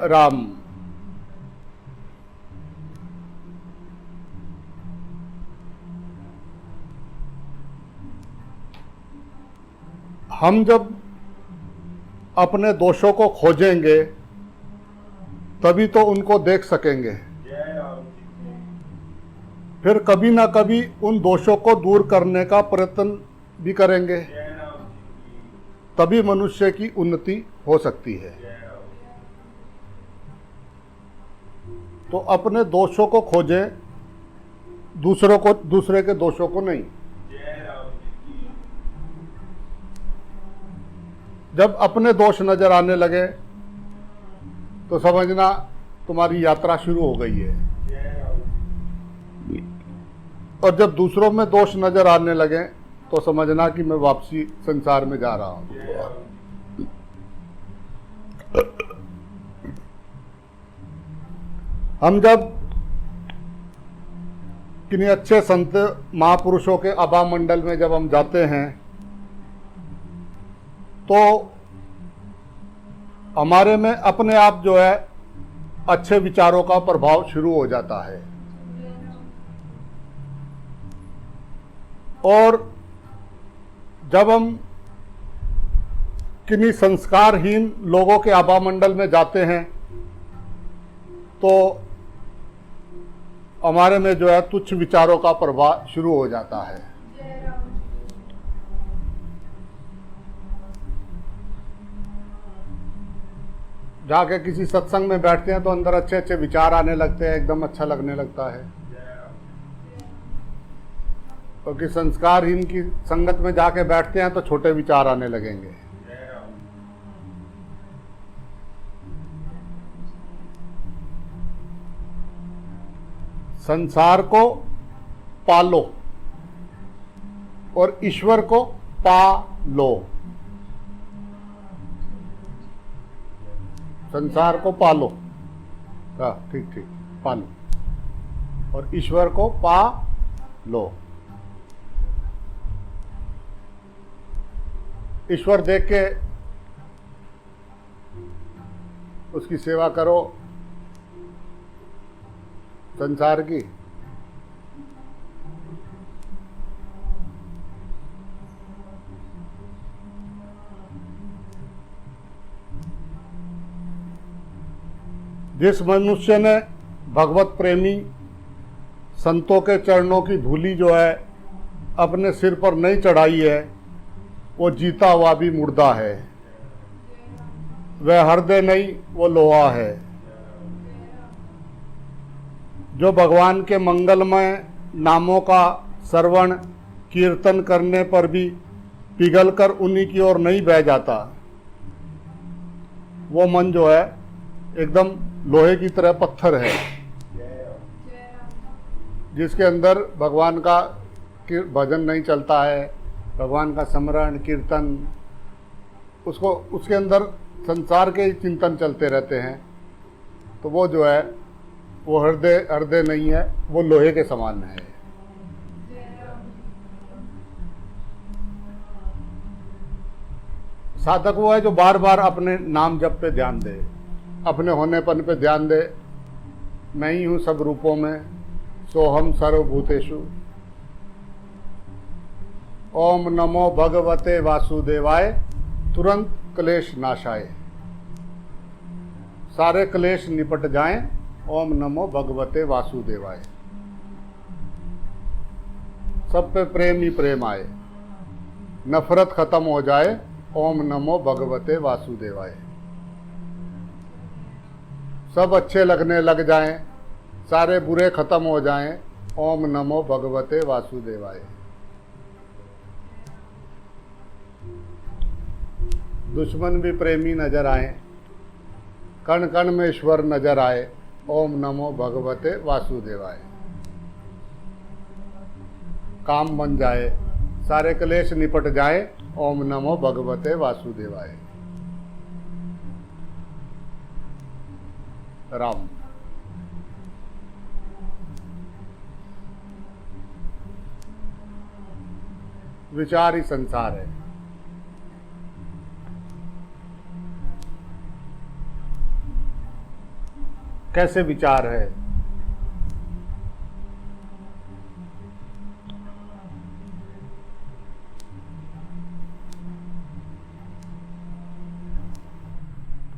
राम। हम जब अपने दोषों को खोजेंगे तभी तो उनको देख सकेंगे। फिर कभी ना कभी उन दोषों को दूर करने का प्रयत्न भी करेंगे, तभी मनुष्य की उन्नति हो सकती है। तो अपने दोषों को खोजें, दूसरे के दोषों को नहीं। जब अपने दोष नजर आने लगे तो समझना तुम्हारी यात्रा शुरू हो गई है, और जब दूसरों में दोष नजर आने लगे तो समझना कि मैं वापसी संसार में जा रहा हूं। हम जब किन्हीं अच्छे संत महापुरुषों के आभा मंडल में जब हम जाते हैं तो हमारे में अपने आप जो है अच्छे विचारों का प्रभाव शुरू हो जाता है। और जब हम किन्हीं संस्कारहीन लोगों के आभा मंडल में जाते हैं तो हमारे में जो है तुच्छ विचारों का प्रभाव शुरू हो जाता है। जाके किसी सत्संग में बैठते हैं तो अंदर अच्छे अच्छे विचार आने लगते हैं, एकदम अच्छा लगने लगता है। क्योंकि संस्कारहीन की संगत में जाके बैठते हैं तो छोटे विचार आने लगेंगे। संसार को पालो और ईश्वर को पा लो। संसार को पालो, ठीक ठीक, पालो, और ईश्वर को पा लो। ईश्वर देख के उसकी सेवा करो संसार की। जिस मनुष्य ने भगवत प्रेमी संतों के चरणों की धूली जो है अपने सिर पर नहीं चढ़ाई है, वो जीता हुआ भी मुर्दा है। वह हृदय नहीं, वो लोहा है। जो भगवान के मंगलमय नामों का श्रवण कीर्तन करने पर भी पिघलकर उन्हीं की ओर नहीं बह जाता, वो मन जो है एकदम लोहे की तरह पत्थर है। जिसके अंदर भगवान का भजन नहीं चलता है, भगवान का स्मरण कीर्तन, उसके अंदर संसार के चिंतन चलते रहते हैं, तो वो जो है वो हृदय नहीं है, वो लोहे के समान है। साधक वो है जो बार बार अपने नाम जप पे ध्यान दे, अपने होनेपन पे ध्यान दे। मैं ही हूँ सब रूपों में, सोहम सर्वभूतेषु। ओम नमो भगवते वासुदेवाय, तुरंत क्लेश नाशाय। सारे क्लेश निपट जाएं। ओम नमो भगवते वासुदेवाय। सब पे प्रेम ही प्रेम आए, नफरत खत्म हो जाए। ओम नमो भगवते वासुदेवाय। सब अच्छे लगने लग जाएं, सारे बुरे खत्म हो जाएं। ओम नमो भगवते वासुदेवाय। दुश्मन भी प्रेमी नजर आए, कण कण में ईश्वर नजर आए। ओम नमो भगवते वासुदेवाय। काम बन जाए, सारे क्लेश निपट जाए। ओम नमो भगवते वासुदेवाय। राम। विचार ही संसार है। कैसे विचार है।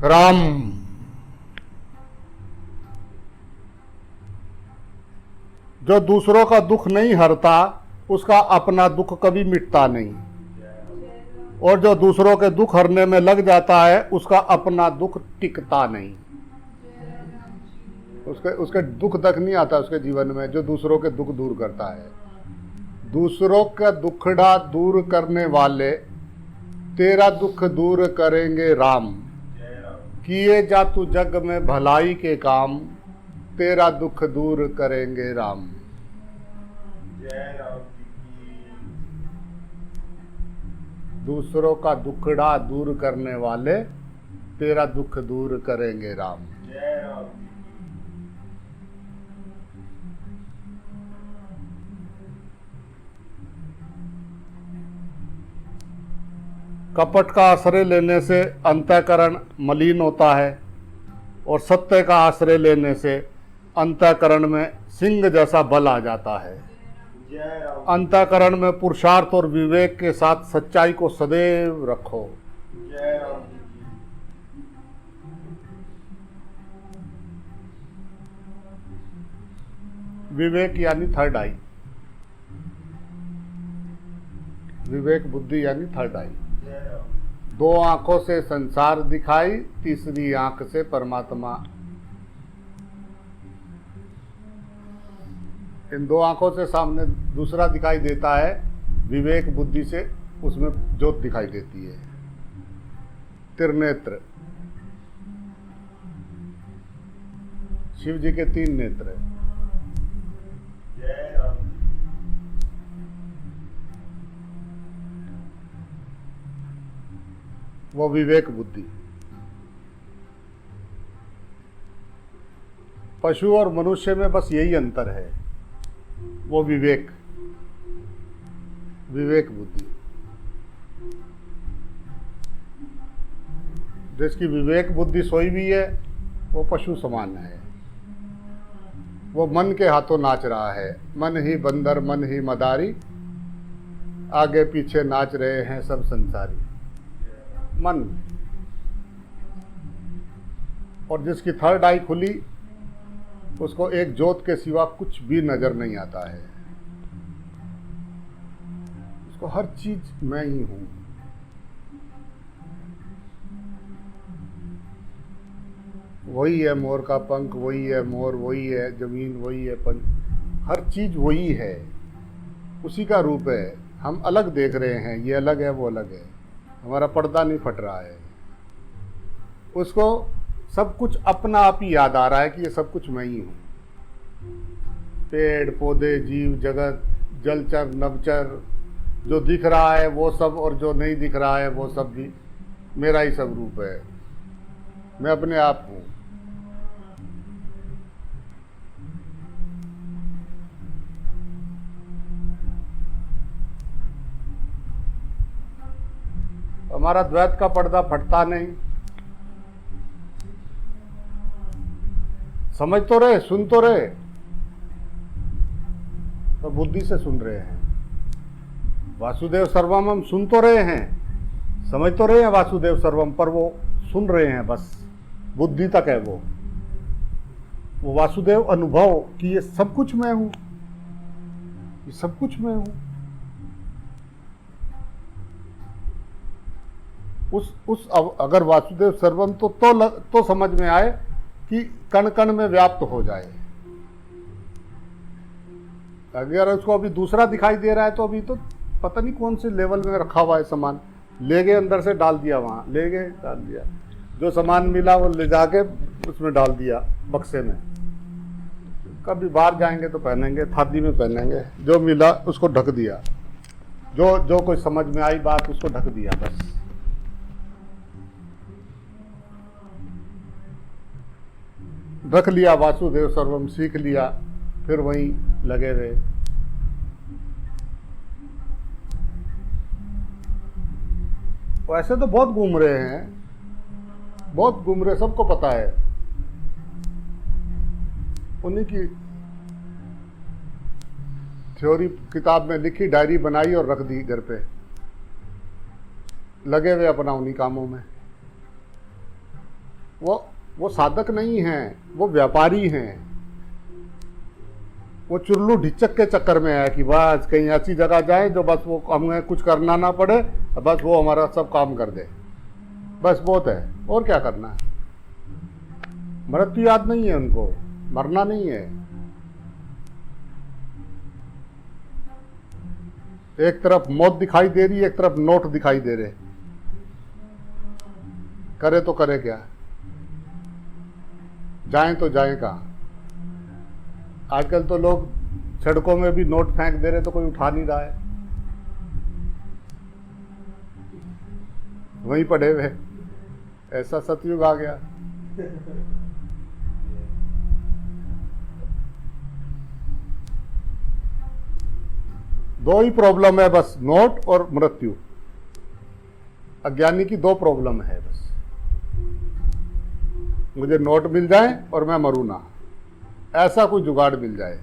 राम। जो दूसरों का दुख नहीं हरता उसका अपना दुख कभी मिटता नहीं, और जो दूसरों के दुख हरने में लग जाता है उसका अपना दुख टिकता नहीं। उसके दुख तक नहीं आता उसके जीवन में, जो दूसरों के दुख दूर करता है। दूसरों का दुखड़ा दूर करने वाले तेरा दुख दूर करेंगे राम। किए जा तू जग में भलाई के काम, तेरा दुख दूर करेंगे राम। दूसरों का दुखड़ा दूर करने वाले तेरा दुख दूर करेंगे राम। कपट का आश्रय लेने से अंतःकरण मलिन होता है, और सत्य का आश्रय लेने से अंतःकरण में सिंह जैसा बल आ जाता है। अंतःकरण में पुरुषार्थ और विवेक के साथ सच्चाई को सदैव रखो। विवेक यानी थर्ड आई, विवेक बुद्धि यानी थर्ड आई। दो आंखों से संसार दिखाई, तीसरी आंख से परमात्मा। इन दो आंखों से सामने दूसरा दिखाई देता है, विवेक बुद्धि से उसमें ज्योत दिखाई देती है। त्रिनेत्र, शिव जी के 3 नेत्र है। वो विवेक बुद्धि। पशु और मनुष्य में बस यही अंतर है, वो विवेक, विवेक बुद्धि। जिसकी विवेक बुद्धि सोई भी है वो पशु समान है। वो मन के हाथों नाच रहा है। मन ही बंदर मन ही मदारी, आगे पीछे नाच रहे हैं सब संसारी। मन। और जिसकी थर्ड आई खुली उसको एक ज्योत के सिवा कुछ भी नजर नहीं आता है। उसको हर चीज मैं ही हूं। वही है मोर का पंख, वही है मोर, वही है जमीन, वही है पंख, हर चीज वही है, उसी का रूप है। हम अलग देख रहे हैं, ये अलग है वो अलग है, हमारा पर्दा नहीं फट रहा है। उसको सब कुछ अपना आप ही याद आ रहा है कि ये सब कुछ मैं ही हूँ। पेड़ पौधे जीव जगत जलचर नभचर जो दिख रहा है वो सब, और जो नहीं दिख रहा है वो सब भी मेरा ही सब रूप है। मैं अपने आप हूँ। हमारा द्वैत का पर्दा फटता नहीं। समझ तो रहे, सुन तो रहे, तो बुद्धि से सुन रहे हैं। वासुदेव सर्वम हम सुन तो रहे हैं, समझ तो रहे हैं वासुदेव सर्वम, पर वो सुन रहे हैं बस, बुद्धि तक है वो वासुदेव अनुभव कि ये सब कुछ मैं हूं, ये सब कुछ मैं हूं। अगर वासुदेव सर्वम तो समझ में आए कि कण कण में व्याप्त हो जाए। अगर उसको अभी दूसरा दिखाई दे रहा है तो अभी तो पता नहीं कौन से लेवल में रखा हुआ है सामान, ले गए अंदर से डाल दिया, वहां ले गए डाल दिया, जो सामान मिला वो ले जाके उसमें डाल दिया बक्से में। कभी बाहर जाएंगे तो पहनेंगे, थाली में पहनेंगे, जो मिला उसको ढक दिया, जो कोई समझ में आई बात उसको ढक दिया बस। रख लिया वासुदेव सर्वम, सीख लिया, फिर वहीं लगे रहे। वैसे तो बहुत घूम रहे हैं, बहुत घूम रहे, सबको पता है। उन्हीं की थ्योरी किताब में लिखी, डायरी बनाई और रख दी घर पे, लगे हुए अपना उन्हीं कामों में। वो साधक नहीं हैं, वो व्यापारी हैं। वो चुल्लू ढिचक के चक्कर में है कि बस कहीं ऐसी जगह जाए जो बस वो हमें कुछ करना ना पड़े, बस वो हमारा सब काम कर दे, बस बहुत है, और क्या करना है। मृत्यु याद नहीं है उनको, मरना नहीं है। एक तरफ मौत दिखाई दे रही है, एक तरफ नोट दिखाई दे रहे, करे तो करे क्या, जाएं तो जाएं कहाँ। आजकल तो लोग सड़कों में भी नोट फेंक दे रहे तो कोई उठा नहीं रहा है, वहीं पड़े हुए। ऐसा सतयुग आ गया। दो ही प्रॉब्लम है बस, नोट और मृत्यु। अज्ञानी की दो प्रॉब्लम है बस, मुझे नोट मिल जाए और मैं मरूं ना, ऐसा कोई जुगाड़ मिल जाए।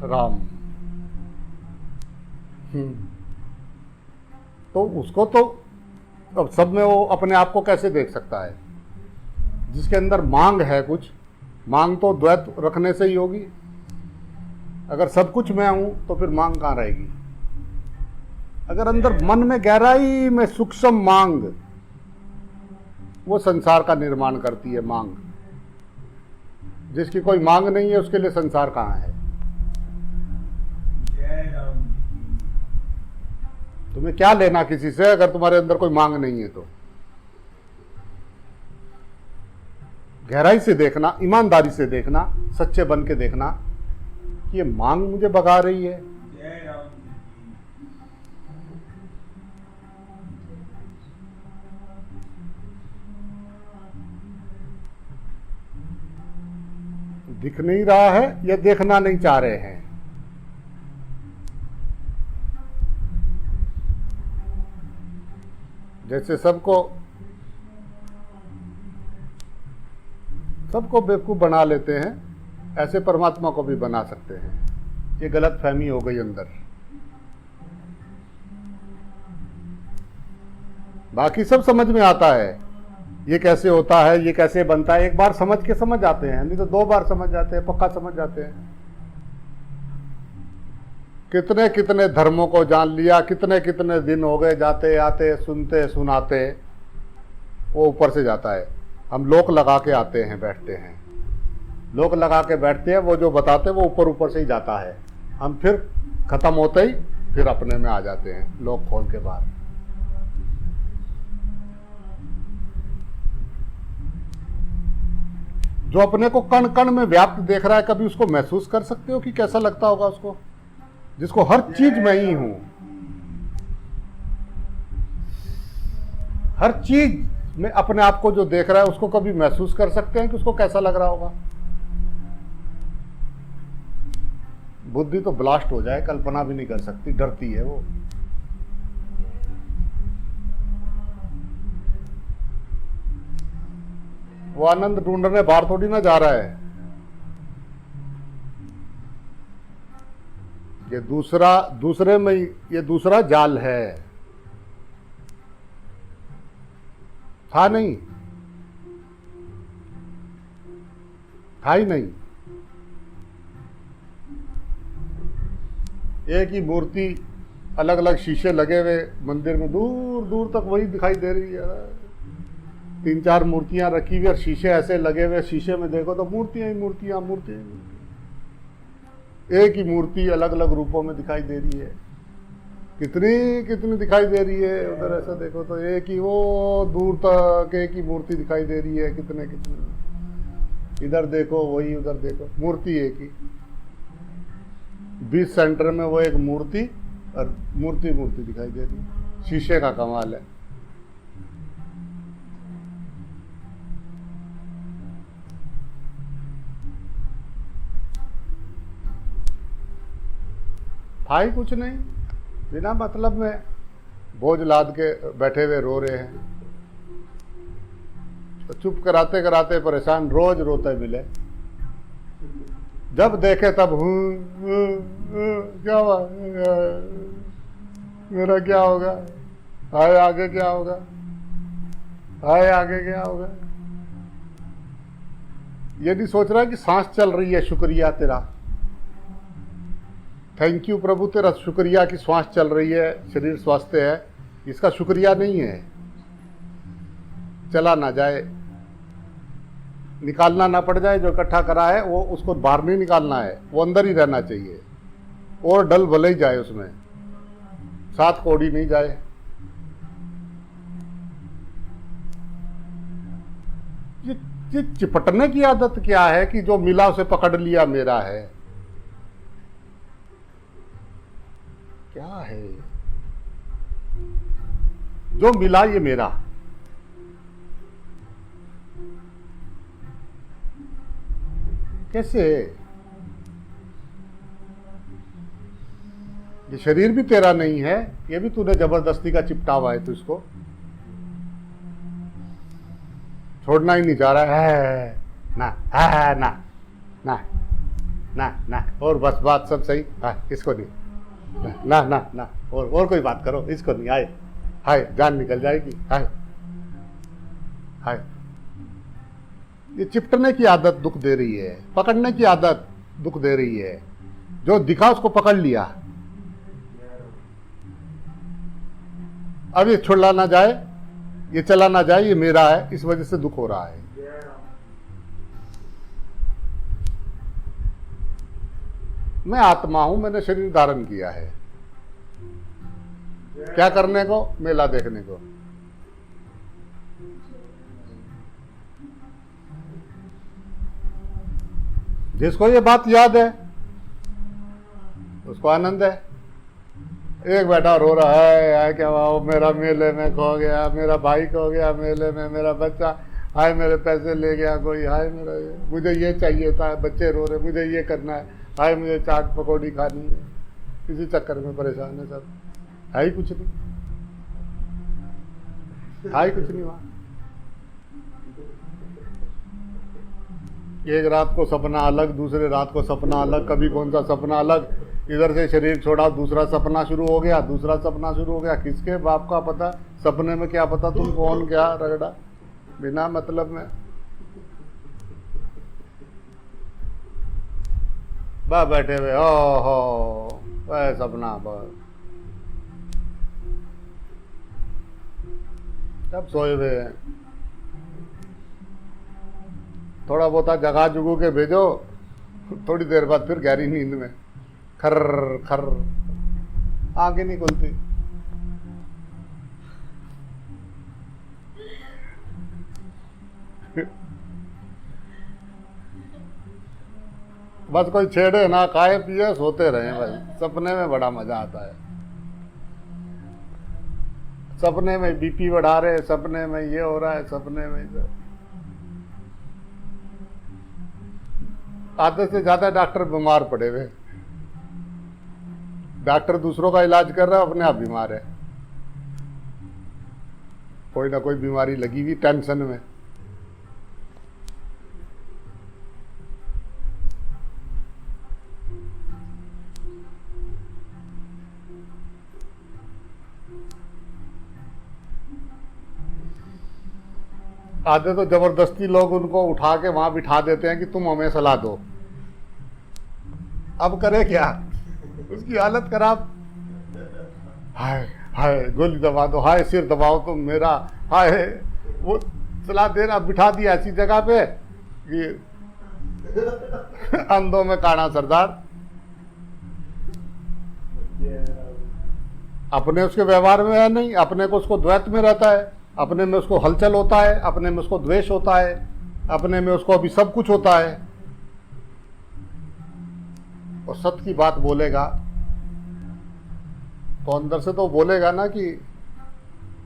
राम। तो उसको तो अब सब में वो अपने आप को कैसे देख सकता है? जिसके अंदर मांग है कुछ, मांग तो द्वैत रखने से ही होगी। अगर सब कुछ मैं हूं तो फिर मांग कहां रहेगी? अगर अंदर मन में गहराई में सूक्ष्म मांग, वो संसार का निर्माण करती है मांग। जिसकी कोई मांग नहीं है उसके लिए संसार कहां है? तुम्हें क्या लेना किसी से अगर तुम्हारे अंदर कोई मांग नहीं है तो? गहराई से देखना, ईमानदारी से देखना, सच्चे बन के देखना कि ये मांग मुझे भगा रही है। दिख नहीं रहा है या देखना नहीं चाह रहे हैं? जैसे सबको बेवकूफ बना लेते हैं, ऐसे परमात्मा को भी बना सकते हैं। ये गलत फहमी हो गई अंदर। बाकी सब समझ में आता है, ये कैसे होता है, ये कैसे बनता है। एक बार समझ के समझ आते हैं, नहीं तो 2 बार समझ जाते हैं, पक्का समझ जाते हैं। कितने कितने धर्मों को जान लिया, कितने कितने दिन हो गए जाते आते, सुनते सुनाते, वो ऊपर से जाता है। हम लोक लगा के आते हैं, बैठते हैं, लोक लगा के बैठते हैं, वो जो बताते हैं वो ऊपर ऊपर से ही जाता है। हम फिर खत्म होते ही फिर अपने में आ जाते हैं, लोक खोल के बाहर। जो अपने को कण कण में व्याप्त देख रहा है, कभी उसको महसूस कर सकते हो कि कैसा लगता होगा उसको? जिसको हर चीज मैं ही हूं, हर चीज में अपने आप को जो देख रहा है, उसको कभी महसूस कर सकते हैं कि उसको कैसा लग रहा होगा? बुद्धि तो ब्लास्ट हो जाए, कल्पना भी नहीं कर सकती, डरती है वो। वो आनंद ढूंढने बाहर थोड़ी ना जा रहा है। ये दूसरे में ये दूसरा जाल है, था नहीं, था ही नहीं। एक ही मूर्ति, अलग अलग शीशे लगे हुए मंदिर में, दूर दूर तक वही दिखाई दे रही है। 3-4 मूर्तियां रखी हुई और शीशे ऐसे लगे हुए, शीशे में देखो तो मूर्तियां ही मूर्तियां, मूर्तियां ही मूर्तियां। एक ही मूर्ति अलग अलग रूपों में दिखाई दे रही है। कितनी कितनी दिखाई दे रही है। उधर ऐसा देखो तो एक ही, वो दूर तक एक ही मूर्ति दिखाई दे रही है। कितने कितने, इधर देखो वही, उधर देखो, मूर्ति एक ही। बीच सेंटर में वो एक मूर्ति और मूर्ति दिखाई दे रही है। शीशे का कमाल है। था ही कुछ नहीं। बिना मतलब में बोझ लाद के बैठे हुए रो रहे हैं। तो चुप कराते कराते परेशान, रोज रोते मिले, जब देखे तब क्या हुआ, मेरा क्या होगा, हाय आगे क्या होगा, हाय आगे क्या होगा। ये नहीं सोच रहा कि सांस चल रही है, शुक्रिया तेरा, थैंक यू प्रभु, तेरा शुक्रिया कि श्वास चल रही है, शरीर स्वस्थ है, इसका शुक्रिया नहीं है। चला ना जाए, निकालना ना पड़ जाए, जो इकट्ठा करा है वो उसको बाहर नहीं निकालना है, वो अंदर ही रहना चाहिए, और डल भले ही जाए उसमें, साथ कोड़ी नहीं जाए। ये चिपटने की आदत क्या है कि जो मिला उसे पकड़ लिया मेरा है, क्या है जो मिला ये मेरा। कैसे? ये शरीर भी तेरा नहीं है, ये भी तूने जबरदस्ती का चिपटा हुआ है, तू इसको छोड़ना ही नहीं चाह रहा है। ना है ना ना ना ना, और बस बात सब सही, इसको नहीं, ना ना ना, और कोई बात करो, इसको नहीं, आए हाय जान निकल जाएगी, हाय हाय। ये चिपटने की आदत दुख दे रही है, पकड़ने की आदत दुख दे रही है। जो दिखा उसको पकड़ लिया, अब ये छोड़ा ना जाए, ये चला ना जाए, ये मेरा है, इस वजह से दुख हो रहा है। मैं आत्मा हूं, मैंने शरीर धारण किया है, क्या करने को? मेला देखने को। जिसको ये बात याद है उसको आनंद है। एक बैठा रो रहा है क्या हुआ, मेरा मेले में खो गया, मेरा भाई खो गया मेले में, मेरा बच्चा, हाय मेरे पैसे ले गया कोई, हाय मेरा मुझे ये चाहिए था, बच्चे रो रहे, मुझे ये करना है, हाय मुझे चाट पकौड़ी खानी है। इसी चक्कर में परेशान है सब, है ही कुछ नहीं, है ही कुछ नहीं वहां। एक रात को सपना अलग, दूसरे रात को सपना अलग, कभी कौन सा सपना अलग, इधर से शरीर छोड़ा दूसरा सपना शुरू हो गया, दूसरा सपना शुरू हो गया, किसके बाप का पता, सपने में क्या पता तुम कौन क्या रगड़ा, बिना मतलब में बा बैठे हुए, ओहो वह सपना बस, सब सोए हुए हैं। थोड़ा बहुत जगा जुगू के भेजो, थोड़ी देर बाद फिर गहरी नींद में खर खर, आंखें नहीं खुलती। बस कोई छेड़े ना, खाए पिए सोते रहे भाई, सपने में बड़ा मजा आता है। सपने में बीपी बढ़ा रहे, सपने में ये हो रहा है, सपने में ये। आधे से ज्यादा डॉक्टर बीमार पड़े हुए, डॉक्टर दूसरों का इलाज कर रहा है, अपने आप बीमार है, कोई ना कोई बीमारी लगी हुई टेंशन में। आधे तो जबरदस्ती लोग उनको उठा के वहां बिठा देते हैं कि तुम हमें सलाह दो। अब करे क्या, उसकी हालत खराब, हाय हाय गोली दबा दो, हाय सिर दबाओ तुम मेरा, हाय वो सलाह दे रहा, बिठा दिया ऐसी जगह पे कि अंधों में काना सरदार। अपने उसके व्यवहार में है नहीं, अपने को उसको द्वैत में रहता है, अपने में उसको हलचल होता है, अपने में उसको द्वेष होता है, अपने में उसको अभी सब कुछ होता है। और सत्य की बात बोलेगा तो अंदर से तो बोलेगा ना कि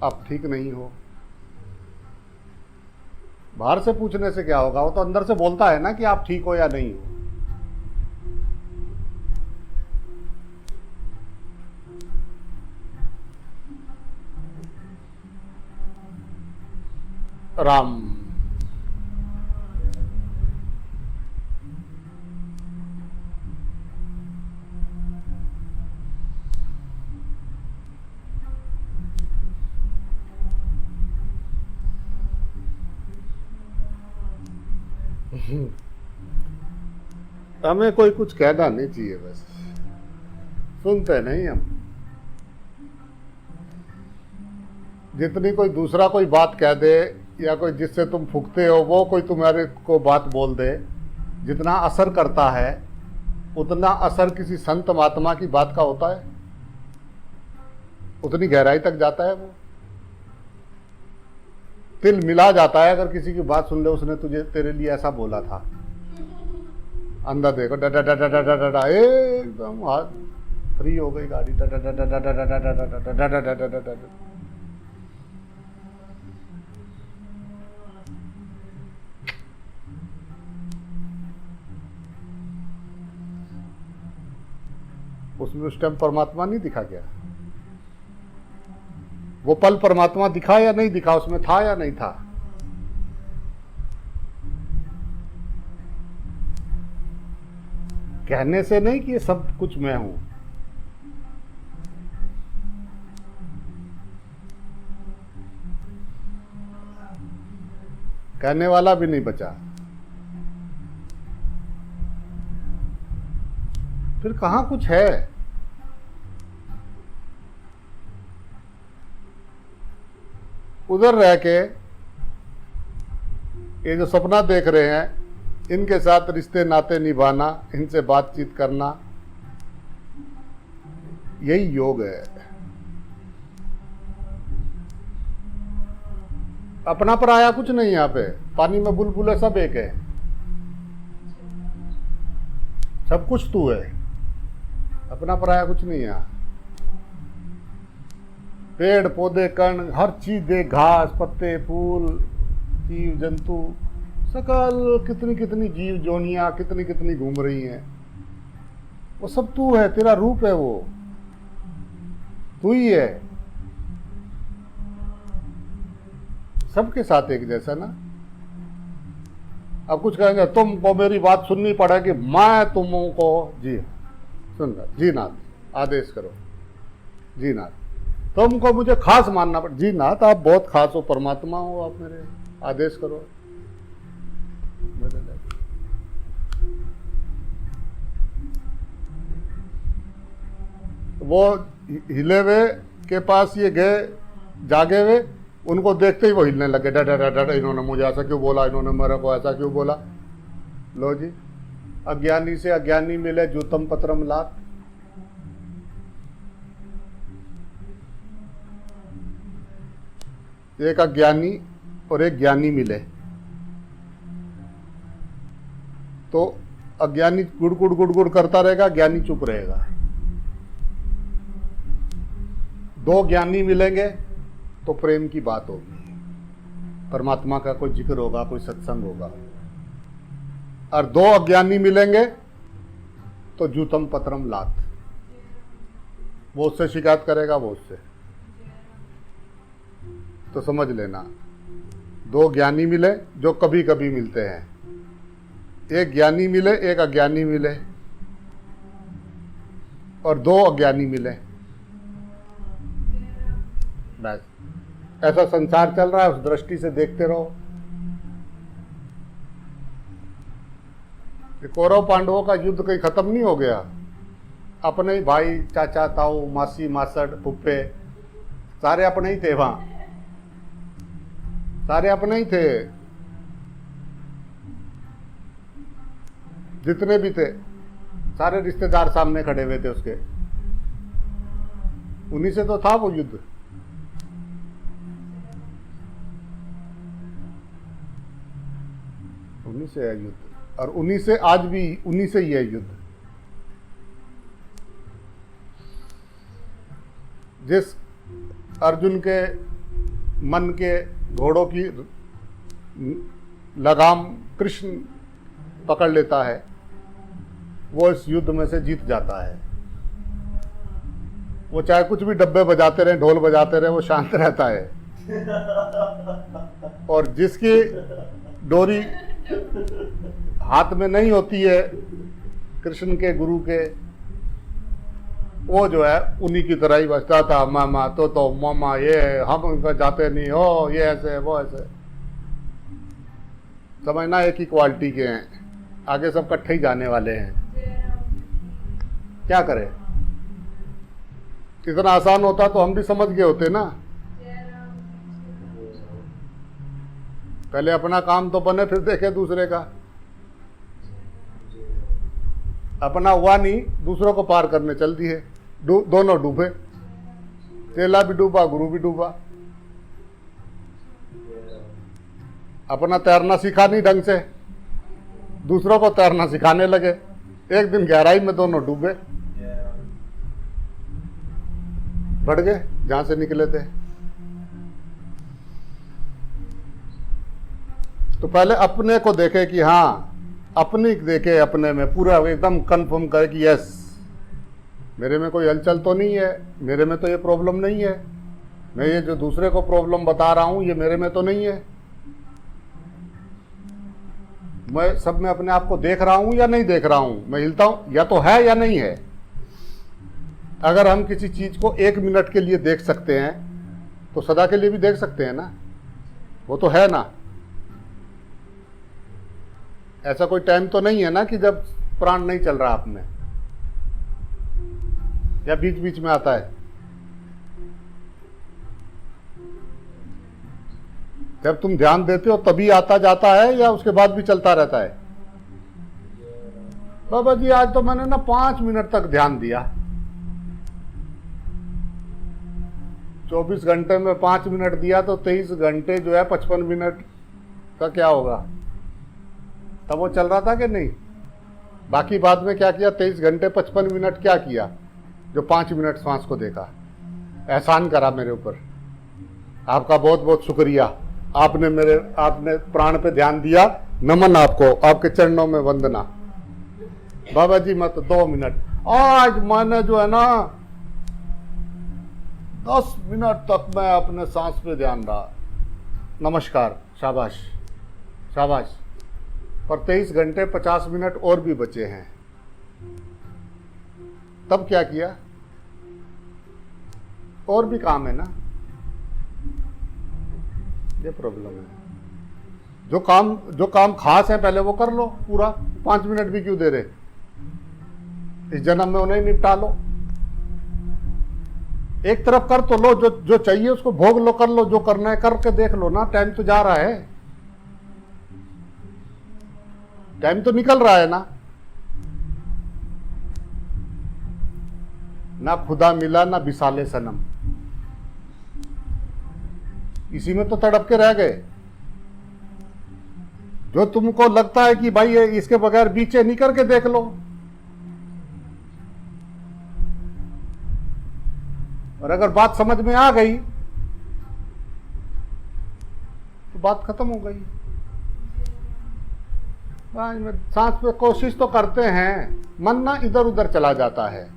आप ठीक नहीं हो। बाहर से पूछने से क्या होगा, वो तो अंदर से बोलता है ना कि आप ठीक हो या नहीं हो। राम। हमें कोई कुछ कहना नहीं चाहिए, बस सुनते नहीं हम। जितनी कोई दूसरा कोई बात कह दे या कोई जिससे तुम फूकते हो वो कोई तुम्हारे को बात बोल दे, जितना असर करता है उतना असर किसी संत महात्मा की बात का होता है, उतनी गहराई तक जाता है वो। तिल मिला जाता है अगर किसी की बात सुन ले, उसने तुझे तेरे लिए ऐसा बोला था। अंदर देखो डा डा डा डा डा डा डा, एकदम हाथ फ्री हो गई गाड़ी, डा डा डा डा डा डा डा डा डा डा डा डा डा डा। उसमें उस टाइम परमात्मा नहीं दिखा गया? वो पल परमात्मा दिखा या नहीं दिखा, उसमें था या नहीं था? कहने से नहीं कि ये सब कुछ मैं हूं। कहने वाला भी नहीं बचा, फिर कहां कुछ है? उधर रह के ये जो सपना देख रहे हैं, इनके साथ रिश्ते नाते निभाना, इनसे बातचीत करना, यही योग है। अपना पराया कुछ नहीं। यहाँ पे पानी में बुलबुले सब एक है, सब कुछ तू है, अपना पराया कुछ नहीं है। पेड़ पौधे कण हर चीज दे, घास पत्ते फूल जीव जंतु सकल, कितनी कितनी जीव जोनियां कितनी कितनी घूम रही हैं, वो सब तू है, तेरा रूप है, वो तू ही है। सबके साथ एक जैसा ना। अब कुछ कहेंगे तुमको मेरी बात सुननी पड़ेगी, मैं तुमको जी सुन जी नाथ आदेश करो, जी नाथ तुमको मुझे खास मानना पड़े, जी नाथ आप बहुत खास हो, परमात्मा हो, आप मेरे आदेश करो। वो हिले हुए के पास ये गए, जागे हुए, उनको देखते ही वो हिलने लगे, डा डा डा डा, इन्होंने मुझे ऐसा क्यों बोला, इन्होंने मेरे को ऐसा क्यों बोला। लो जी, अज्ञानी से अज्ञानी मिले जूतम पत्रम लात। एक अज्ञानी और एक ज्ञानी मिले तो अज्ञानी गुड़ गुड़ गुड़ गुड़ करता रहेगा, ज्ञानी चुप रहेगा। दो ज्ञानी मिलेंगे तो प्रेम की बात होगी, परमात्मा का कोई जिक्र होगा, कोई सत्संग होगा। और दो अज्ञानी मिलेंगे तो जूतम पत्रम लात, वो उससे शिकायत करेगा, वो उससे। तो समझ लेना, दो ज्ञानी मिले जो कभी कभी मिलते हैं, एक ज्ञानी मिले एक अज्ञानी मिले, और दो अज्ञानी मिले, बस ऐसा संसार चल रहा है। उस दृष्टि से देखते रहो। कौरव पांडवों का युद्ध कहीं खत्म नहीं हो गया। अपने ही भाई, चाचा ताऊ, मासी मासड़ फुप्पे सारे अपने ही थे, वहां सारे अपने ही थे, जितने भी थे सारे रिश्तेदार सामने खड़े हुए थे उसके। उन्हीं से तो था वो युद्ध। उन्हीं से है युद्ध, और उन्हीं से आज भी उन्हीं से ही है युद्ध। जिस अर्जुन के मन के घोड़ों की लगाम कृष्ण पकड़ लेता है, वो इस युद्ध में से जीत जाता है। वो चाहे कुछ भी डब्बे बजाते रहे, ढोल बजाते रहे, वो शांत रहता है। और जिसकी डोरी हाथ में नहीं होती है कृष्ण के, गुरु के, वो जो है उन्हीं की तरह ही बचता था। मामा तो मामा ये हम उनका जाते नहीं हो, ये ऐसे वो ऐसे। समझना एक ही क्वालिटी के हैं, आगे सब इकट्ठे ही जाने वाले हैं। क्या करें, इतना आसान होता तो हम भी समझ गए होते ना। पहले अपना काम तो बने, फिर देखे दूसरे का। अपना हुआ नहीं, दूसरों को पार करने चल दिए, दोनों डूबे। चेला भी डूबा, गुरु भी डूबा। अपना तैरना सीखा नहीं ढंग से, दूसरों को तैरना सिखाने लगे। एक दिन गहराई में दोनों डूबे, बढ़ गए जहां से निकले थे। तो पहले अपने को देखे कि हाँ, अपनी देखे, अपने में पूरा एकदम कंफर्म करे कि यस, मेरे में कोई हलचल तो नहीं है, मेरे में तो ये प्रॉब्लम नहीं है, मैं ये जो दूसरे को प्रॉब्लम बता रहा हूं ये मेरे में तो नहीं है। मैं सब में अपने आप को देख रहा हूं या नहीं देख रहा हूं, मैं हिलता हूं या तो है या नहीं है। अगर हम किसी चीज को 1 मिनट के लिए देख सकते हैं तो सदा के लिए भी देख सकते हैं ना, वो तो है ना। ऐसा कोई टाइम तो नहीं है ना कि जब प्राण नहीं चल रहा आप में, या बीच बीच में आता है। जब तुम ध्यान देते हो तभी आता जाता है या उसके बाद भी चलता रहता है? बाबा जी आज तो मैंने ना 5 मिनट तक ध्यान दिया। 24 घंटे में 5 मिनट दिया तो 23 घंटे जो है 55 मिनट का क्या होगा? तब वो चल रहा था कि नहीं? बाकी बाद में क्या किया? 23 घंटे 55 मिनट क्या किया? जो 5 मिनट सांस को देखा, एहसान करा मेरे ऊपर। आपका बहुत बहुत शुक्रिया, आपने प्राण पे ध्यान दिया, नमन आपको, आपके चरणों में वंदना। बाबा जी मत 2 मिनट, आज मैंने जो है ना 10 मिनट तक मैं अपने सांस पे ध्यान रहा। नमस्कार, शाबाश शाबाश। पर 23 घंटे 50 मिनट और भी बचे हैं। तब क्या किया? और भी काम है ना, ये प्रॉब्लम है। जो काम खास है पहले वो कर लो पूरा। 5 मिनट भी क्यों दे रहे? इस जन्म में उन्हें निपटा लो। एक तरफ कर तो लो, जो चाहिए उसको भोग लो, कर लो, जो करना है करके देख लो ना। टाइम तो जा रहा है, टाइम तो निकल रहा है ना खुदा मिला ना बिसाले सनम, इसी में तो तड़प के रह गए। जो तुमको लगता है कि भाई इसके बगैर बीचे नहीं, करके देख लो। और अगर बात समझ में आ गई तो बात खत्म हो गई। सांस पे कोशिश तो करते हैं, मन ना इधर उधर चला जाता है।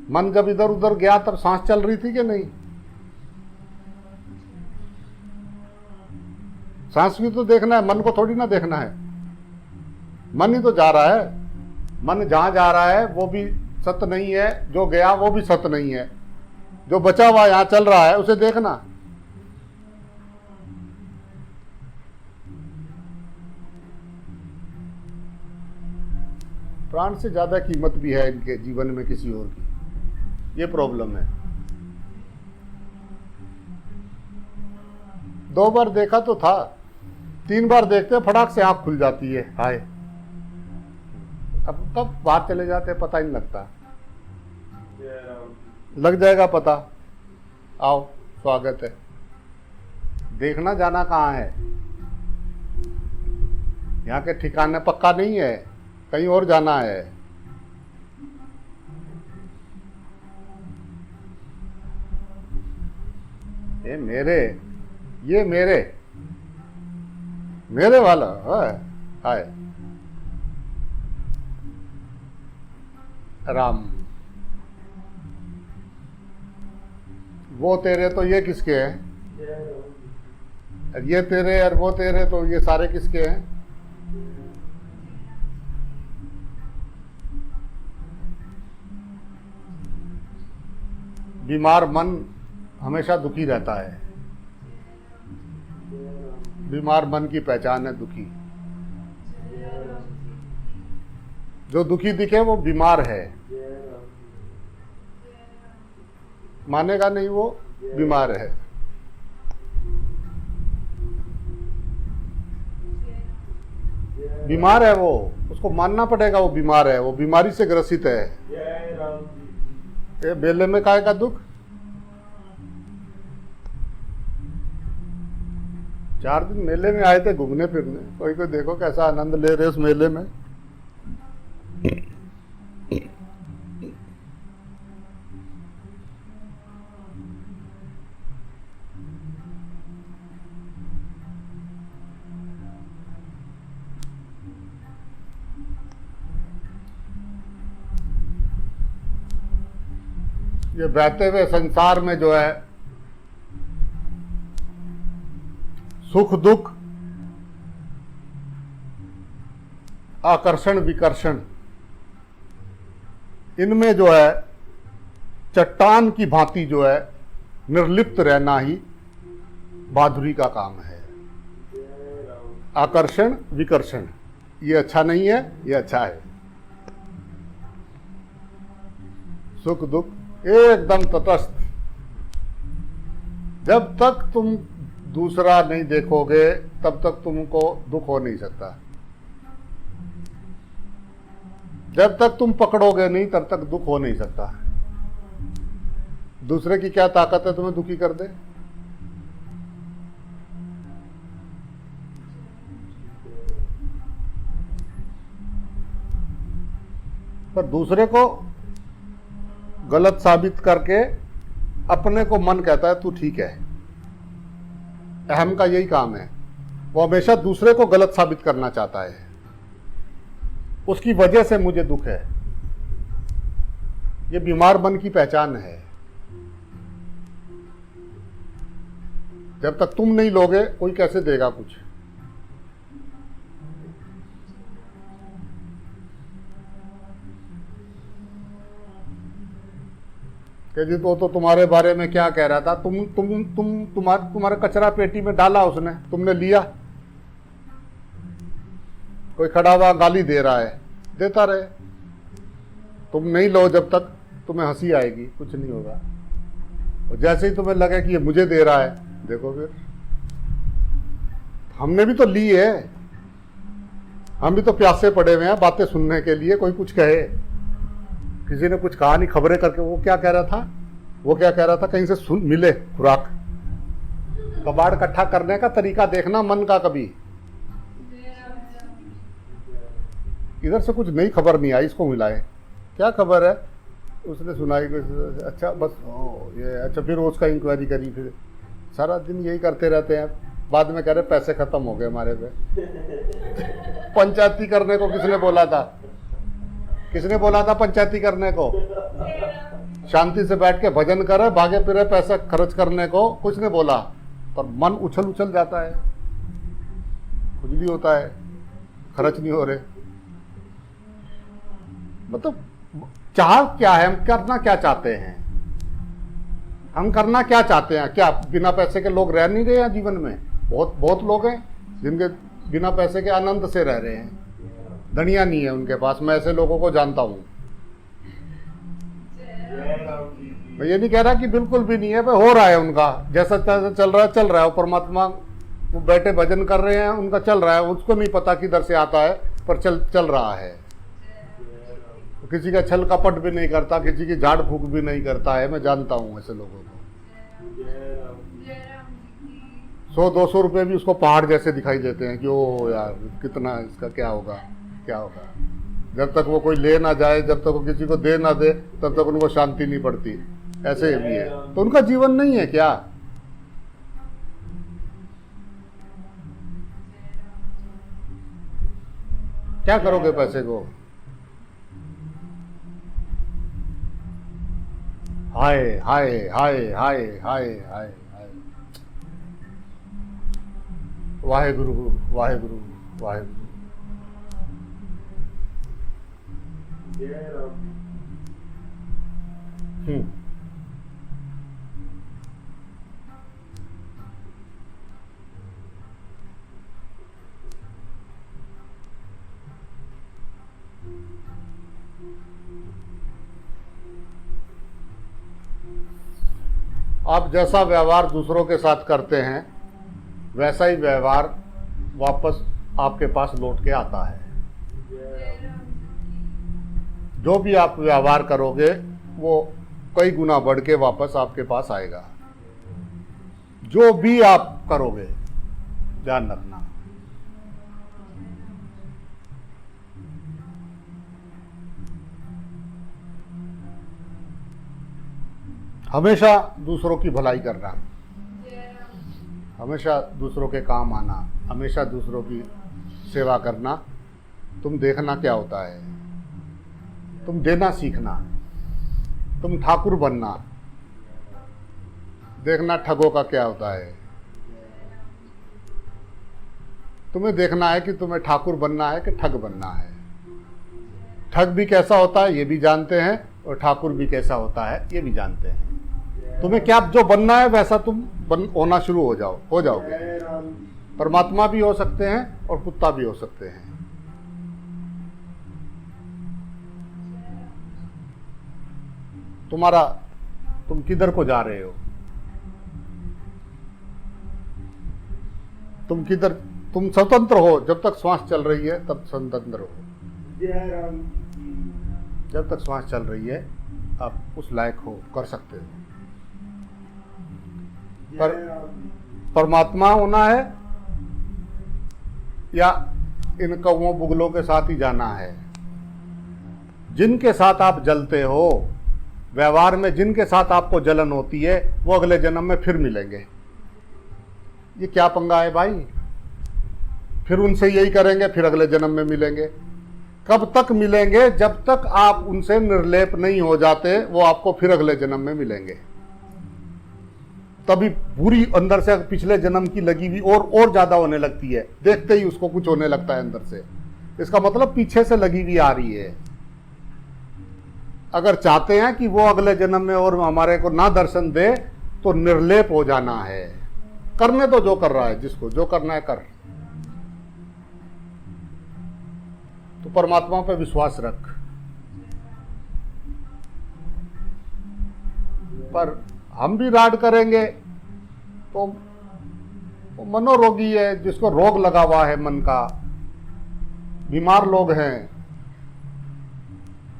मन जब इधर उधर गया तब सांस चल रही थी कि नहीं? सांस भी तो देखना है, मन को थोड़ी ना देखना है। मन ही तो जा रहा है। मन जहां जा रहा है वो भी सत्य नहीं है, जो गया वो भी सत्य नहीं है। जो बचा हुआ यहां चल रहा है उसे देखना। प्राण से ज्यादा कीमत भी है इनके जीवन में किसी और की, ये प्रॉब्लम है। 2 बार देखा तो था, 3 बार देखते फटाक से आंख खुल जाती है, हाय। अब कब बाहर चले जाते पता ही नहीं लगता। लग जाएगा पता। आओ, स्वागत है। देखना जाना कहाँ है, यहाँ के ठिकाने पक्का नहीं है, कहीं और जाना है। ये मेरे वाला हाय राम। वो तेरे तो ये किसके हैं? ये तेरे और वो तेरे, तो ये सारे किसके हैं? बीमार मन हमेशा दुखी रहता है। बीमार मन की पहचान है दुखी। जो दुखी दिखे वो बीमार है, मानेगा नहीं वो बीमार है। बीमार है वो, उसको मानना पड़ेगा वो बीमार है, वो बीमारी से ग्रसित है। ये बेले में काहे का दुख? 4 दिन मेले में आए थे घूमने फिरने, कोई कोई देखो कैसा आनंद ले रहे उस मेले में। ये बहते हुए संसार में जो है सुख दुख, आकर्षण विकर्षण, इनमें जो है चट्टान की भांति जो है निर्लिप्त रहना ही बहादुरी का काम है। आकर्षण विकर्षण ये अच्छा नहीं है, ये अच्छा है। सुख दुख एकदम तटस्थ। जब तक तुम दूसरा नहीं देखोगे तब तक तुमको दुख हो नहीं सकता। जब तक तुम पकड़ोगे नहीं तब तक दुख हो नहीं सकता। दूसरे की क्या ताकत है तुम्हें दुखी कर दे? पर दूसरे को गलत साबित करके अपने को मन कहता है तू ठीक है। अहम का यही काम है, वो हमेशा दूसरे को गलत साबित करना चाहता है। उसकी वजह से मुझे दुख है। ये बीमार मन की पहचान है। जब तक तुम नहीं लोगे कोई कैसे देगा कुछ? कि जी तो तुम्हारे बारे में क्या कह रहा था? तुम्हारे कचरा पेटी में डाला उसने, तुमने लिया। कोई खड़ा हुआ गाली दे रहा है, देता रहे। तुम नहीं लो जब तक तुम्हें हंसी आएगी, कुछ नहीं होगा। और जैसे ही तुम्हें लगे कि ये मुझे दे रहा है, देखो फिर हमने भी तो ली है। हम भी तो प्यासे पड़े हुए हैं बातें सुनने के लिए। कोई कुछ कहे, किसी ने कुछ कहा नहीं, खबरें करके वो क्या कह रहा था, वो क्या कह रहा था, कहीं से सुन मिले खुराक। कबाड़ इकट्ठा करने का तरीका देखना मन का। कभी इधर से कुछ नई खबर नहीं आई, इसको मिलाए। क्या खबर है? उसने सुनाई, अच्छा बस ये अच्छा, फिर उसका इंक्वायरी करी। फिर सारा दिन यही करते रहते हैं। बाद में कह रहे पैसे खत्म हो गए हमारे पे। पंचायती करने को किसने बोला था? किसने बोला था पंचायती करने को? शांति से बैठ के भजन करे, भागे फिरे पैसा खर्च करने को कुछ ने बोला। पर मन उछल उछल जाता है, खुजली होता है, खर्च नहीं हो रहे। मतलब चाह क्या है? हम करना क्या चाहते हैं? हम करना क्या चाहते हैं? क्या बिना पैसे के लोग रह नहीं रहे हैं जीवन में? बहुत लोग हैं जिनके बिना पैसे के आनंद से रह रहे हैं। धनिया नहीं है उनके पास। मैं ऐसे लोगों को जानता हूं। मैं ये नहीं कह रहा कि बिल्कुल भी नहीं है, भाई हो रहा है उनका, जैसा चल रहा है। परमात्मा वो बैठे भजन कर रहे हैं, उनका चल रहा है। उसको नहीं पता किधर से आता है, पर चल रहा है। किसी का छल कपट भी नहीं करता, किसी की झाड़ फूक भी नहीं करता है। मैं जानता हूं ऐसे लोगों को। 100-200 रुपए भी उसको पहाड़ जैसे दिखाई देते हैं कि ओ यार कितना इसका क्या होगा, क्या होगा। जब तक वो कोई ले ना जाए, जब तक वो किसी को दे ना दे, तब तक उनको शांति नहीं पड़ती। ऐसे भी है, तो उनका जीवन नहीं है क्या? क्या करोगे पैसे को? हाय हाय हाय हाय हाय हाय हाय। वाहेगुरु वाहेगुरु वाहेगुरु। जय राम। आप जैसा व्यवहार दूसरों के साथ करते हैं वैसा ही व्यवहार वापस आपके पास लौट के आता है। जो भी आप व्यवहार करोगे वो कई गुना बढ़ के वापस आपके पास आएगा। जो भी आप करोगे ध्यान रखना। हमेशा दूसरों की भलाई करना, हमेशा दूसरों के काम आना, हमेशा दूसरों की सेवा करना। तुम देखना क्या होता है, तुम देना सीखना, तुम ठाकुर बनना, देखना ठगों का क्या होता है। तुम्हें देखना है कि तुम्हें ठाकुर बनना है कि ठग बनना है। ठग भी कैसा होता है ये भी जानते हैं और ठाकुर भी कैसा होता है ये भी जानते हैं। तुम्हें क्या जो बनना है वैसा तुम होना शुरू हो जाओगे। परमात्मा भी हो सकते हैं और कुत्ता भी हो सकते हैं। तुम किधर को जा रहे हो, तुम स्वतंत्र हो। जब तक श्वास चल रही है तब स्वतंत्र हो। जब तक श्वास चल रही है आप उस लायक हो, कर सकते हो। पर परमात्मा होना है या इन कौवों बुगलों के साथ ही जाना है। जिनके साथ आप जलते हो, व्यवहार में जिनके साथ आपको जलन होती है, वो अगले जन्म में फिर मिलेंगे। ये क्या पंगा है भाई। फिर उनसे यही करेंगे, फिर अगले जन्म में मिलेंगे। कब तक मिलेंगे? जब तक आप उनसे निर्लेप नहीं हो जाते, वो आपको फिर अगले जन्म में मिलेंगे। तभी पूरी अंदर से पिछले जन्म की लगी हुई और ज्यादा होने लगती है। देखते ही उसको कुछ होने लगता है अंदर से। इसका मतलब पीछे से लगी हुई आ रही है। अगर चाहते हैं कि वो अगले जन्म में और हमारे को ना दर्शन दे, तो निर्लेप हो जाना है। करने तो जो कर रहा है, जिसको जो करना है कर। तो परमात्मा पे विश्वास रख। पर हम भी राड करेंगे तो वो मनोरोगी है, जिसको रोग लगा हुआ है मन का, बीमार लोग हैं,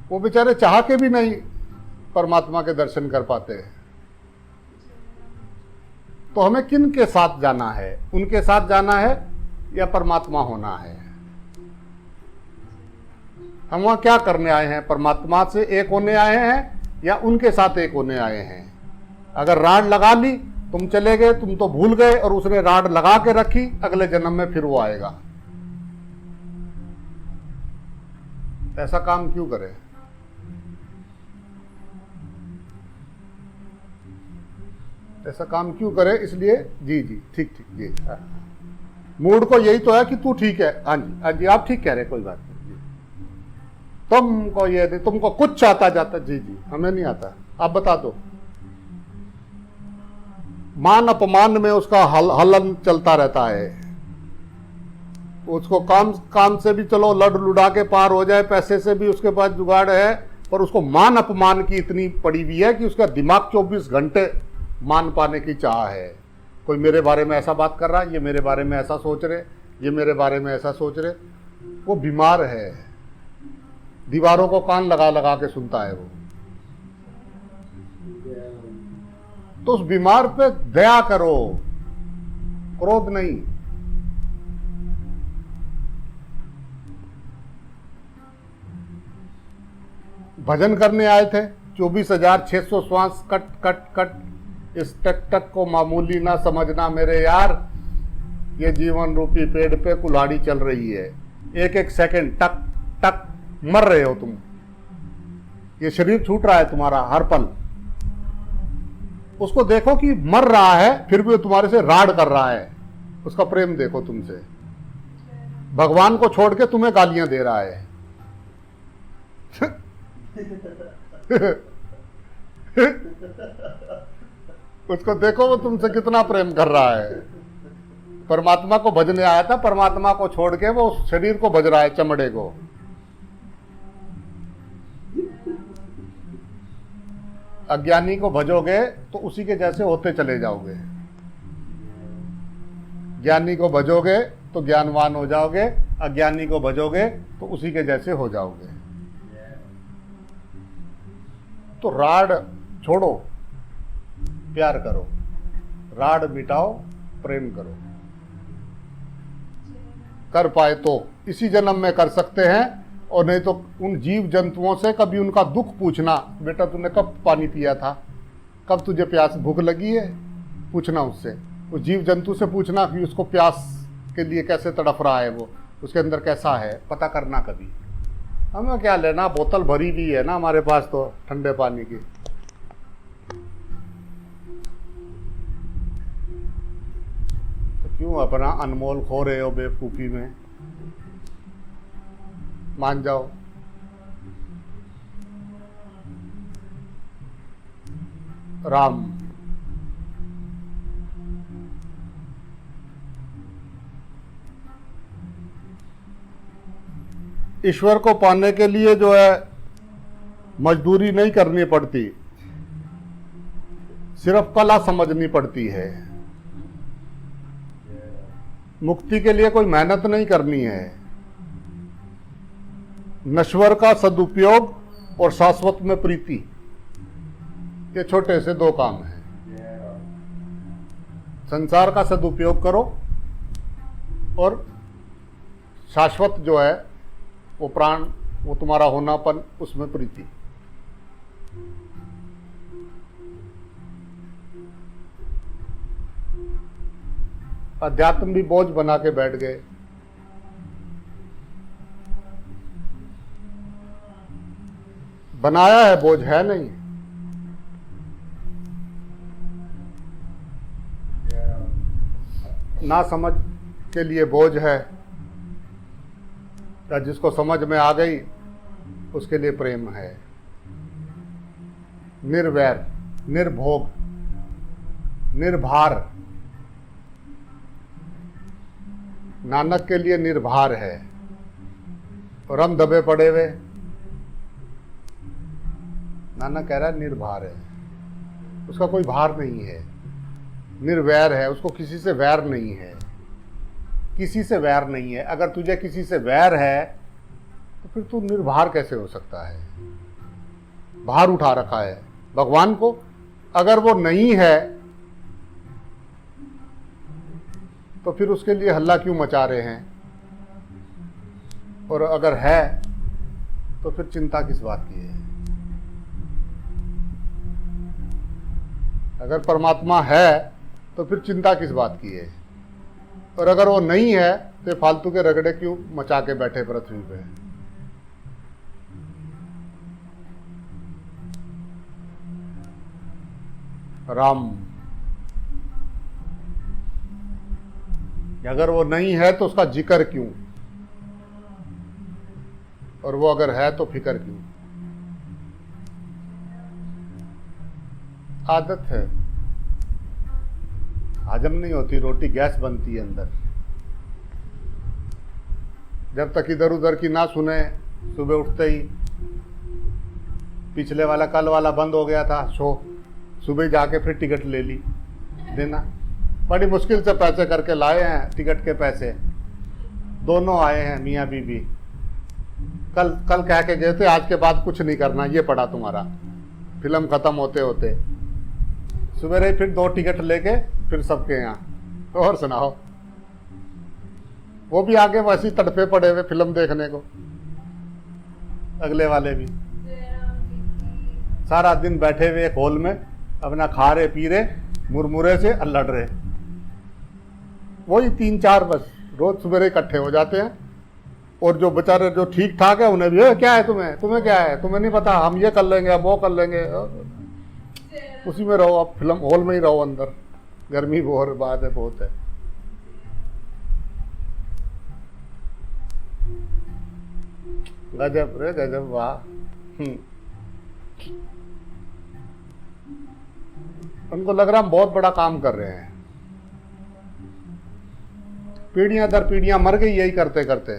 वो बेचारे चाह के भी नहीं परमात्मा के दर्शन कर पाते हैं। तो हमें किन के साथ जाना है? उनके साथ जाना है या परमात्मा होना है? हम वहां क्या करने आए हैं? परमात्मा से एक होने आए हैं या उनके साथ एक होने आए हैं? अगर राड लगा ली, तुम चले गए, तुम तो भूल गए, और उसने राड लगा के रखी, अगले जन्म में फिर वो आएगा। ऐसा काम क्यों करे? ऐसा काम क्यों करे? इसलिए जी ठीक जी। मूड को यही तो है कि तू ठीक है। हाँ जी आप ठीक कह रहे, कोई बात नहीं जी। तुमको ये नहीं, तुमको कुछ आता जाता। जी हमें नहीं आता, आप बता दो। मान अपमान में उसका हलन चलता रहता है। उसको काम से भी चलो लड़ लुड़ा के पार हो जाए, पैसे से भी उसके पास जुगाड़ है, पर उसको मान अपमान की इतनी पड़ी हुई है कि उसका दिमाग 24 घंटे मान पाने की चाह है। कोई मेरे बारे में ऐसा बात कर रहा है, ये मेरे बारे में ऐसा सोच रहे, ये मेरे बारे में ऐसा सोच रहे। वो बीमार है, दीवारों को कान लगा लगा के सुनता है वो। तो उस बीमार पे दया करो, क्रोध नहीं। भजन करने आए थे, 24,600 श्वास कट कट कट। इस टक टक को मामूली ना समझना मेरे यार, ये जीवन रूपी पेड़ पे कुल्हाड़ी चल रही है। एक एक सेकंड टक टक मर रहे हो तुम। ये शरीर छूट रहा है तुम्हारा हर पल। उसको देखो कि मर रहा है फिर भी वो तुम्हारे से राड कर रहा है, उसका प्रेम देखो तुमसे। भगवान को छोड़ के तुम्हें गालियां दे रहा है। उसको देखो वो तुमसे कितना प्रेम कर रहा है। परमात्मा को भजने आया था, परमात्मा को छोड़ के वो शरीर को भज रहा है, चमड़े को। अज्ञानी को भजोगे तो उसी के जैसे होते चले जाओगे, ज्ञानी को भजोगे तो ज्ञानवान हो जाओगे, अज्ञानी को भजोगे तो उसी के जैसे हो जाओगे। तो राड छोड़ो, प्यार करो, राड मिटाओ, प्रेम करो। कर पाए तो इसी जन्म में कर सकते हैं, और नहीं तो उन जीव जंतुओं से कभी उनका दुख पूछना, बेटा तूने कब पानी पिया था, कब तुझे प्यास भूख लगी है, पूछना उससे। उस जीव जंतु से पूछना कि उसको प्यास के लिए कैसे तड़फ रहा है, वो उसके अंदर कैसा है, पता करना कभी। हमें क्या लेना, बोतल भरी हुई है ना हमारे पास तो ठंडे पानी की। तो क्यों अपना अनमोल खो रहे हो बेवकूफ़ी में। मान जाओ। राम। ईश्वर को पाने के लिए जो है मजदूरी नहीं करनी पड़ती, सिर्फ कला समझनी पड़ती है। मुक्ति के लिए कोई मेहनत नहीं करनी है। नश्वर का सदुपयोग और शाश्वत में प्रीति, ये छोटे से दो काम हैं। संसार का सदुपयोग करो और शाश्वत जो है वो प्राण, वो तुम्हारा होनापन, उसमें प्रीति। अध्यात्म भी बोझ बना के बैठ गए। बनाया है बोझ, है नहीं। ना समझ के लिए बोझ है, या जिसको समझ में आ गई उसके लिए प्रेम है। निर्वैर, निर्भोग, निर्भार। नानक के लिए निर्भार है, और हम दबे पड़े हुए। नानक कह रहा है निर्भार है, उसका कोई भार नहीं है। निर्वैर है, उसको किसी से वैर नहीं है, किसी से वैर नहीं है। अगर तुझे किसी से वैर है तो फिर तू निर्भार कैसे हो सकता है। भार उठा रखा है भगवान को। अगर वो नहीं है तो फिर उसके लिए हल्ला क्यों मचा रहे हैं, और अगर है तो फिर चिंता किस बात की है। अगर परमात्मा है तो फिर चिंता किस बात की है, और अगर वो नहीं है तो फालतू के रगड़े क्यों मचा के बैठे पृथ्वी पे। राम। अगर वो नहीं है तो उसका जिक्र क्यों, और वो अगर है तो फिक्र क्यों। आदत है, हजम नहीं होती रोटी, गैस बनती है अंदर। जब तक इधर उधर की ना सुने, सुबह उठते ही पिछले वाला कल वाला बंद हो गया था शो, सुबह जाके फिर टिकट ले ली देना। बड़ी मुश्किल से पैसे करके लाए हैं टिकट के पैसे, दोनों आए हैं मियाँ बीबी। कल कह के गए थे आज के बाद कुछ नहीं करना, ये पड़ा तुम्हारा। फिल्म खत्म होते होते सवेरे फिर 2 टिकट लेके फिर सबके यहाँ। तो और सुनाओ, वो भी आगे वैसे तड़पे पड़े हुए फिल्म देखने को, अगले वाले भी सारा दिन बैठे हुए एक हॉल में अपना खा रहे पी रहे, मुरमुरे से लड़ रहे। वही 3-4 बस रोज सवेरे इकट्ठे हो जाते हैं। और जो बेचारे जो ठीक ठाक है उन्हें भी क्या है, तुम्हें क्या है, तुम्हें नहीं पता, हम ये कर लेंगे, वो कर लेंगे। उसी में रहो, आप फिल्म हॉल में ही रहो अंदर, गर्मी बहुत बात है, बहुत है। गजब रे गजब, वाह। उनको लग रहा हम बहुत बड़ा काम कर रहे हैं। पीढ़ियां दर पीढ़ियां मर गई यही करते करते।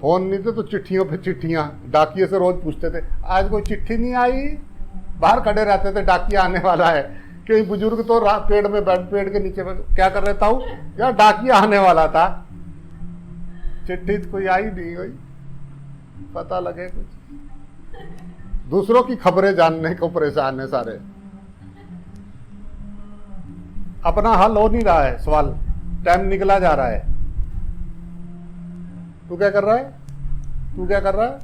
फोन नहीं थे तो चिट्ठियों पे चिट्ठियां, डाकिये से रोज पूछते थे आज कोई चिट्ठी नहीं आई, बाहर खड़े रहते थे डाकिया आने वाला है। कई बुजुर्ग तो पेड़ में पेड़ के नीचे क्या कर रहे था यार, डाकिया आने वाला था। चिट्ठी तो कोई आई नहीं, कोई पता लगे कुछ। दूसरों की खबरें जानने को परेशान है सारे, अपना हल हो नहीं रहा है सवाल, टाइम निकला जा रहा है। तू क्या कर रहा है, तू क्या कर रहा है,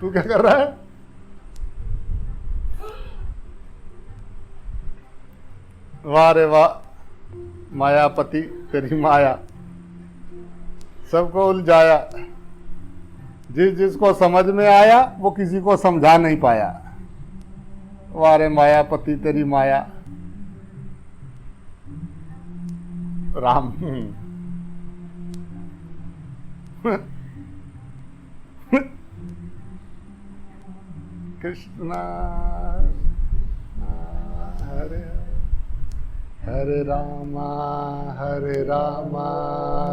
तू क्या कर रहा है? वाह रे वाह, मायापति तेरी माया सबको उलझाया। जिसको समझ में आया वो किसी को समझा नहीं पाया। वाह रे मायापति तेरी माया। राम कृष्णा हरे हरे रामा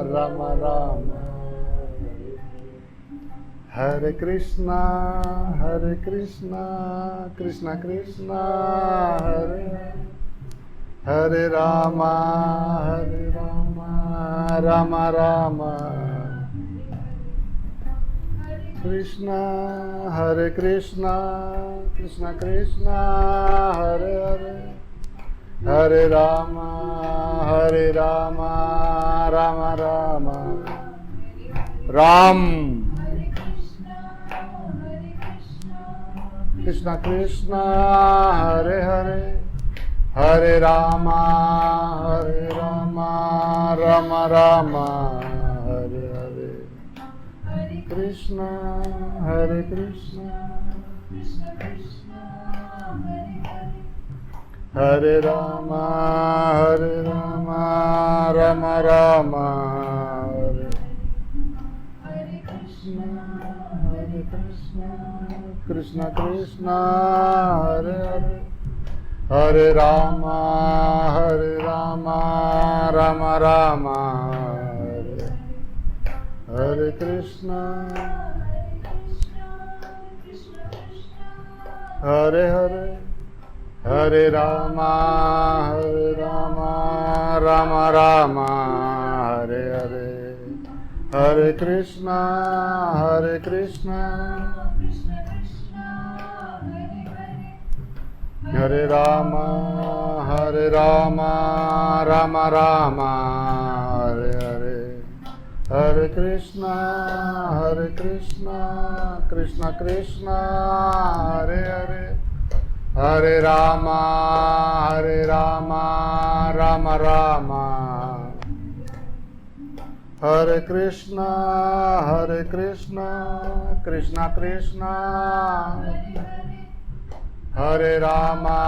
राम राम हरे कृष्णा कृष्णा कृष्णा हरे हरे रामा राम राम कृष्णा हरे कृष्णा कृष्णा कृष्णा हरे हरे हरे रामा राम राम राम कृष्णा कृष्णा हरे हरे हरे रामा राम राम हरे हरे कृष्णा हरे कृष्णा हरे रामा राम राम हरे कृष्णा कृष्णा हरे हरे हरे रामा राम राम हरे कृष्णा हरे हरे हरे रामा राम राम हरे हरे हरे कृष्णा हरे रामा राम राम हरे हरे हरे कृष्णा कृष्णा कृष्णा हरे हरे हरे रामा राम राम हरे कृष्णा कृष्णा कृष्णा हरे रामा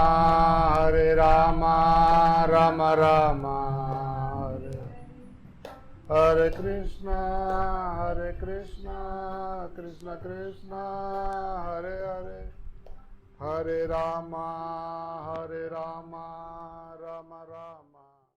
राम राम हरे कृष्णा कृष्णा कृष्णा हरे हरे हरे रामा